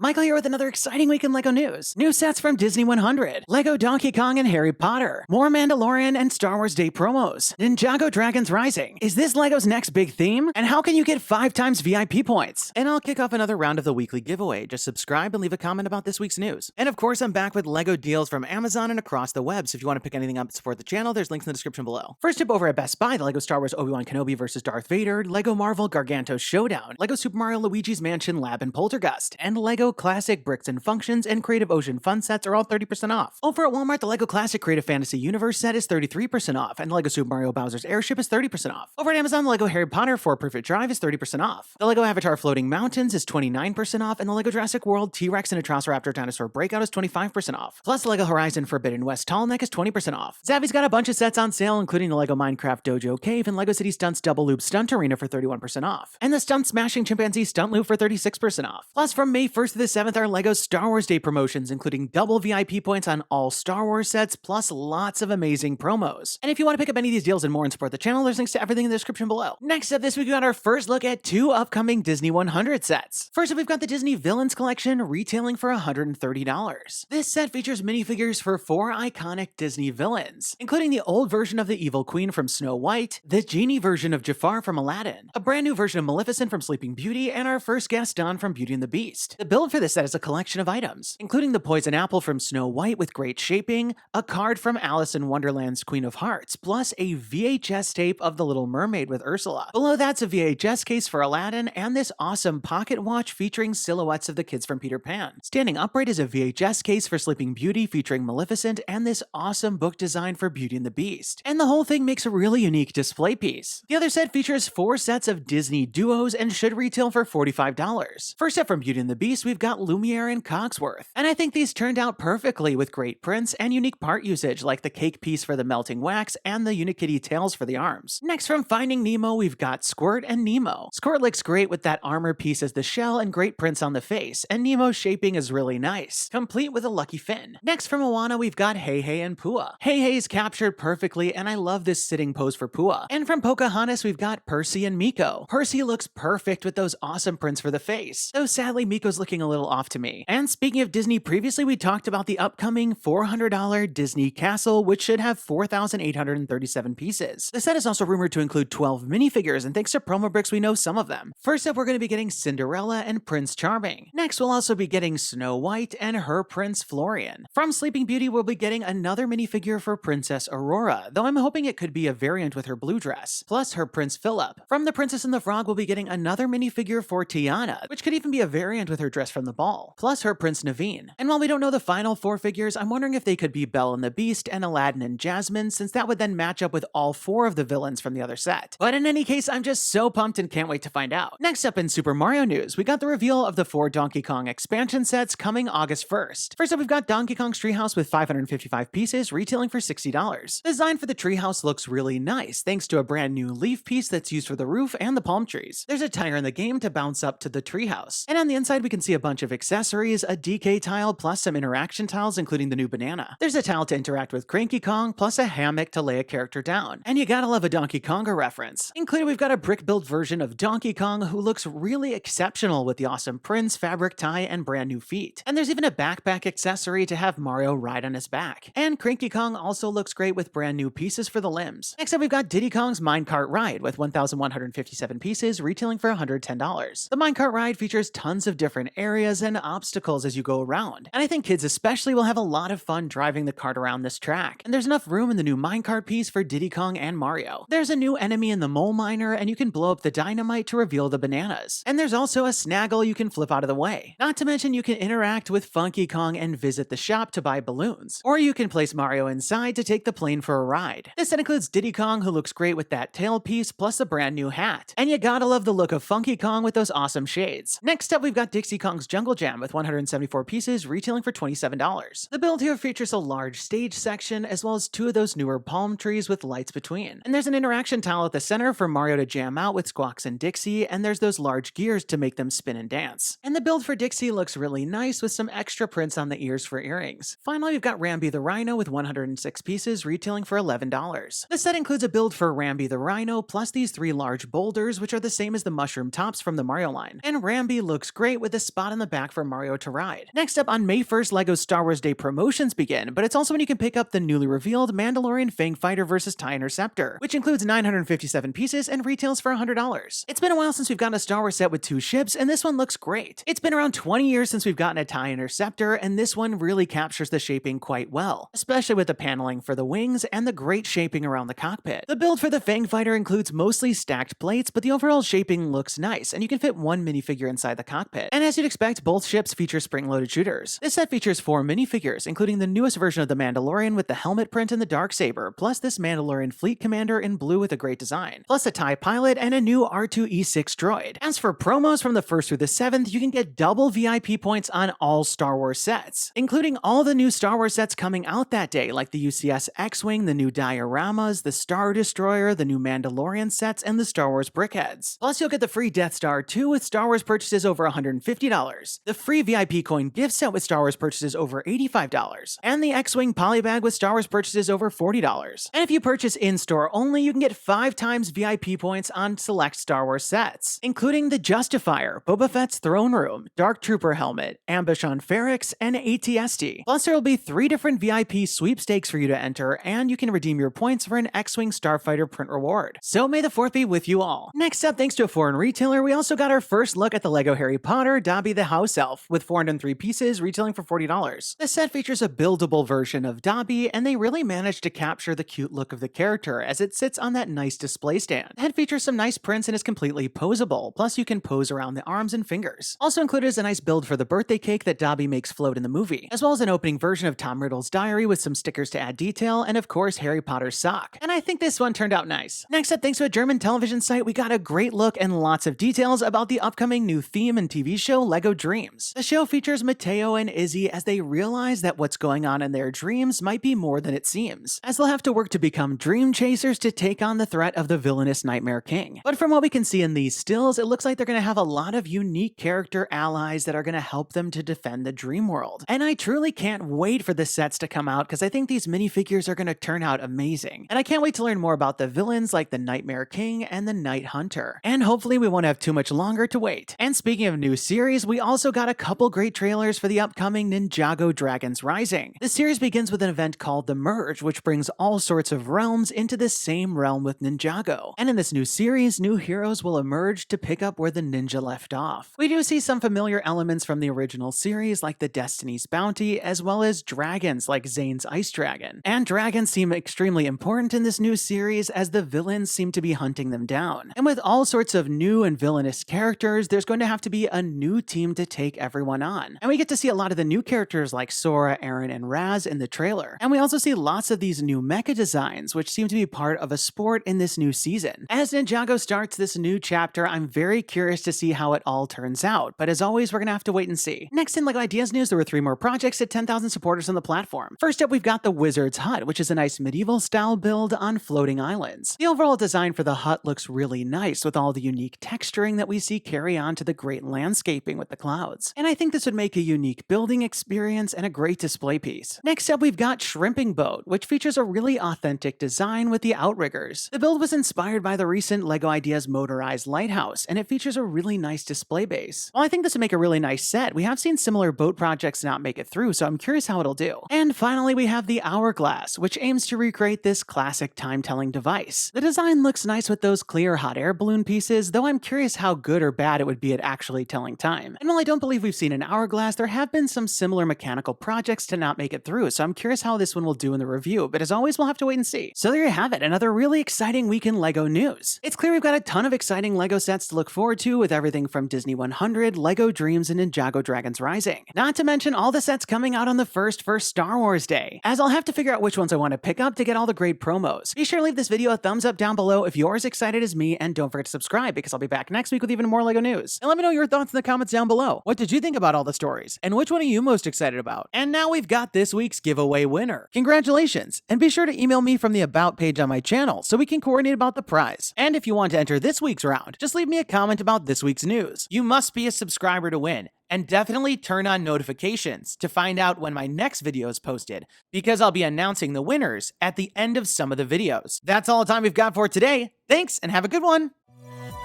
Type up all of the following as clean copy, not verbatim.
Michael here with another exciting week in LEGO news. New sets from Disney 100, LEGO Donkey Kong and Harry Potter, more Mandalorian and Star Wars Day promos, NInjago Dragons Rising. Is this LEGO's next big theme? And how can you get 5 times VIP points? And I'll kick off another round of the weekly giveaway. Just subscribe and leave a comment about this week's news. And of course, I'm back with LEGO deals from Amazon and across the web, so if you want to pick anything up to support the channel, there's links in the description below. First up over at Best Buy, the LEGO Star Wars Obi-Wan Kenobi vs. Darth Vader, LEGO Marvel Garganto Showdown, LEGO Super Mario Luigi's Mansion Lab and Poltergust, and LEGO Classic Bricks and Functions and Creative Ocean Fun sets are all 30% off. Over at Walmart, the LEGO Classic Creative Fantasy Universe set is 33% off, and the LEGO Super Mario Bowser's Airship is 30% off. Over at Amazon, the LEGO Harry Potter 4 Perfect Drive is 30% off. The LEGO Avatar Floating Mountains is 29% off, and the LEGO Jurassic World T-Rex and Atrociraptor Dinosaur Breakout is 25% off. Plus, the LEGO Horizon Forbidden West Tall Neck is 20% off. Zavvy's got a bunch of sets on sale, including the LEGO Minecraft Dojo Cave and LEGO City Stunts Double Loop Stunt Arena for 31% off, and the Stunt Smashing Chimpanzee Stunt Loop for 36% off. Plus, from May 1st to the 7th are LEGO Star Wars Day promotions, including double VIP points on all Star Wars sets, plus lots of amazing promos. And if you want to pick up any of these deals and more and support the channel, there's links to everything in the description below. Next up this week, we got our first look at 2 upcoming Disney 100 sets. First up, we've got the Disney Villains Collection, retailing for $130. This set features minifigures for 4 iconic Disney villains, including the old version of the Evil Queen from Snow White, the genie version of Jafar from Aladdin, a brand new version of Maleficent from Sleeping Beauty, and our first Gaston from Beauty and the Beast. The build for this set is a collection of items, including the Poison Apple from Snow White with great shaping, a card from Alice in Wonderland's Queen of Hearts, plus a VHS tape of The Little Mermaid with Ursula. Below that's a VHS case for Aladdin, and this awesome pocket watch featuring silhouettes of the kids from Peter Pan. Standing upright is a VHS case for Sleeping Beauty featuring Maleficent, and this awesome book design for Beauty and the Beast. And the whole thing makes a really unique display piece. The other set features 4 sets of Disney duos and should retail for $45. First up from Beauty and the Beast, we've got Lumiere and Cogsworth, and I think these turned out perfectly with great prints and unique part usage like the cake piece for the melting wax and the Unikitty tails for the arms. Next from Finding Nemo, we've got Squirt and Nemo. Squirt looks great with that armor piece as the shell and great prints on the face, and Nemo's shaping is really nice, complete with a lucky fin. Next from Moana, we've got Hey Hey and Pua. Hey Hey's captured perfectly, and I love this sitting pose for Pua. And from Pocahontas, we've got Percy and Meeko. Percy looks perfect with those awesome prints for the face, though sadly Meeko's looking a little off to me. And speaking of Disney, previously we talked about the upcoming $400 Disney Castle, which should have 4,837 pieces. The set is also rumored to include 12 minifigures, and thanks to TalkBricks we know some of them. First up, we're going to be getting Cinderella and Prince Charming. Next, we'll also be getting Snow White and her Prince Florian. From Sleeping Beauty, we'll be getting another minifigure for Princess Aurora, though I'm hoping it could be a variant with her blue dress, plus her Prince Philip. From The Princess and the Frog, we'll be getting another minifigure for Tiana, which could even be a variant with her dress from the ball, plus her Prince Naveen. And while we don't know the final 4 figures, I'm wondering if they could be Belle and the Beast and Aladdin and Jasmine, since that would then match up with all 4 of the villains from the other set. But in any case, I'm just so pumped and can't wait to find out. Next up in Super Mario news, we got the reveal of the 4 Donkey Kong expansion sets coming August 1st. First up, we've got Donkey Kong's Treehouse with 555 pieces, retailing for $60. The design for the treehouse looks really nice, thanks to a brand new leaf piece that's used for the roof and the palm trees. There's a tire in the game to bounce up to the treehouse. And on the inside, we can see a bunch of accessories, a DK tile, plus some interaction tiles, including the new banana. There's a tile to interact with Cranky Kong, plus a hammock to lay a character down. And you gotta love a Donkey Konga reference. Included, we've got a brick-built version of Donkey Kong who looks really exceptional with the awesome prints, fabric tie, and brand new feet. And there's even a backpack accessory to have Mario ride on his back. And Cranky Kong also looks great with brand new pieces for the limbs. Next up, we've got Diddy Kong's Minecart Ride with 1,157 pieces, retailing for $110. The Minecart Ride features tons of different areas and obstacles as you go around, and I think kids especially will have a lot of fun driving the cart around this track. And there's enough room in the new minecart piece for Diddy Kong and Mario. There's a new enemy in the mole miner, and you can blow up the dynamite to reveal the bananas. And there's also a Snaggle you can flip out of the way. Not to mention you can interact with Funky Kong and visit the shop to buy balloons, or you can place Mario inside to take the plane for a ride. This set includes Diddy Kong, who looks great with that tail piece, plus a brand new hat. And you gotta love the look of Funky Kong with those awesome shades. Next up, we've got Dixie Kong's Jungle Jam with 174 pieces, retailing for $27. The build here features a large stage section, as well as 2 of those newer palm trees with lights between. And there's an interaction tile at the center for Mario to jam out with Squawks and Dixie, and there's those large gears to make them spin and dance. And the build for Dixie looks really nice with some extra prints on the ears for earrings. Finally, we've got Rambi the Rhino with 106 pieces, retailing for $11. The set includes a build for Rambi the Rhino, plus these 3 large boulders, which are the same as the mushroom tops from the Mario line. And Rambi looks great with the spot spot in the back for Mario to ride. Next up, on May 1st, LEGO's Star Wars Day promotions begin, but it's also when you can pick up the newly revealed Mandalorian Fang Fighter vs. TIE Interceptor, which includes 957 pieces and retails for $100. It's been a while since we've gotten a Star Wars set with 2 ships, and this one looks great. It's been around 20 years since we've gotten a TIE Interceptor, and this one really captures the shaping quite well, especially with the paneling for the wings and the great shaping around the cockpit. The build for the Fang Fighter includes mostly stacked plates, but the overall shaping looks nice, and you can fit one minifigure inside the cockpit. And as you'd expect, both ships feature spring-loaded shooters. This set features 4 minifigures, including the newest version of the Mandalorian with the helmet print and the darksaber, plus this Mandalorian fleet commander in blue with a great design, plus a TIE pilot and a new R2-E6 droid. As for promos from the 1st through the 7th, you can get double VIP points on all Star Wars sets, including all the new Star Wars sets coming out that day, like the UCS X-Wing, the new dioramas, the Star Destroyer, the new Mandalorian sets, and the Star Wars brickheads. Plus, you'll get the free Death Star 2 with Star Wars purchases over $150, the free VIP coin gift set with Star Wars purchases over $85, and the X-Wing polybag with Star Wars purchases over $40. And if you purchase in-store only, you can get 5 times VIP points on select Star Wars sets, including the Justifier, Boba Fett's Throne Room, Dark Trooper helmet, Ambush on Ferrix, and ATST. Plus, there will be 3 different VIP sweepstakes for you to enter, and you can redeem your points for an X-Wing Starfighter print reward. So may the 4th be with you all. Next up, thanks to a foreign retailer, we also got our first look at the LEGO Harry Potter Dobby the House Elf, with 403 pieces retailing for $40. The set features a buildable version of Dobby, and they really managed to capture the cute look of the character as it sits on that nice display stand. The head features some nice prints and is completely posable, plus you can pose around the arms and fingers. Also included is a nice build for the birthday cake that Dobby makes float in the movie, as well as an opening version of Tom Riddle's diary with some stickers to add detail, and of course Harry Potter's sock. And I think this one turned out nice. Next up, thanks to a German television site, we got a great look and lots of details about the upcoming new theme and TV show LEGO Dreamzzz. The show features Mateo and Izzy as they realize that what's going on in their dreams might be more than it seems, as they'll have to work to become dream chasers to take on the threat of the villainous Nightmare King. But from what we can see in these stills, it looks like they're going to have a lot of unique character allies that are going to help them to defend the dream world. And I truly can't wait for the sets to come out because I think these minifigures are going to turn out amazing. And I can't wait to learn more about the villains like the Nightmare King and the Night Hunter. And hopefully we won't have too much longer to wait. And speaking of new series, we also got a couple great trailers for the upcoming Ninjago Dragons Rising. The series begins with an event called The Merge, which brings all sorts of realms into the same realm with Ninjago. And in this new series, new heroes will emerge to pick up where the ninja left off. We do see some familiar elements from the original series like the Destiny's Bounty, as well as dragons like Zane's Ice Dragon. And dragons seem extremely important in this new series as the villains seem to be hunting them down. And with all sorts of new and villainous characters, there's going to have to be a new team to take everyone on. And we get to see a lot of the new characters like Sora, Aaron, and Raz in the trailer. And we also see lots of these new mecha designs, which seem to be part of a sport in this new season. As Ninjago starts this new chapter, I'm very curious to see how it all turns out, but as always, we're gonna have to wait and see. Next in LEGO Ideas news, there were 3 more projects at 10,000 supporters on the platform. First up, we've got the Wizard's Hut, which is a nice medieval style build on floating islands. The overall design for the hut looks really nice with all the unique texturing that we see carry on to the great landscaping with the clouds. And I think this would make a unique building experience and a great display piece. Next up, we've got Shrimping Boat, which features a really authentic design with the outriggers. The build was inspired by the recent LEGO Ideas motorized lighthouse, and it features a really nice display base. While I think this would make a really nice set, we have seen similar boat projects not make it through, so I'm curious how it'll do. And finally, we have the Hourglass, which aims to recreate this classic time-telling device. The design looks nice with those clear hot air balloon pieces, though I'm curious how good or bad it would be at actually telling time. And while I don't believe we've seen an Hourglass, there have been some similar mechanical projects to not make it through, so I'm curious how this one will do in the review, but as always, we'll have to wait and see. So there you have it, another really exciting week in LEGO news. It's clear we've got a ton of exciting LEGO sets to look forward to with everything from Disney 100, LEGO Dreamzzz, and Ninjago Dragons Rising. Not to mention all the sets coming out on the first for Star Wars Day, as I'll have to figure out which ones I want to pick up to get all the great promos. Be sure to leave this video a thumbs up down below if you're as excited as me, and don't forget to subscribe because I'll be back next week with even more LEGO news. And let me know your thoughts in the comments down below. What did you think about all the stories? And which one are you most excited about? And now we've got this week's giveaway winner. Congratulations! And be sure to email me from the About page on my channel so we can coordinate about the prize. And if you want to enter this week's round, just leave me a comment about this week's news. You must be a subscriber to win. And definitely turn on notifications to find out when my next video is posted, because I'll be announcing the winners at the end of some of the videos. That's all the time we've got for today. Thanks, and have a good one!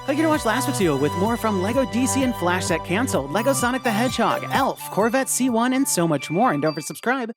Click here to watch last week's video with more from LEGO DC and Flash Set Cancelled, LEGO Sonic the Hedgehog, Elf, Corvette C1, and so much more. And don't forget to subscribe.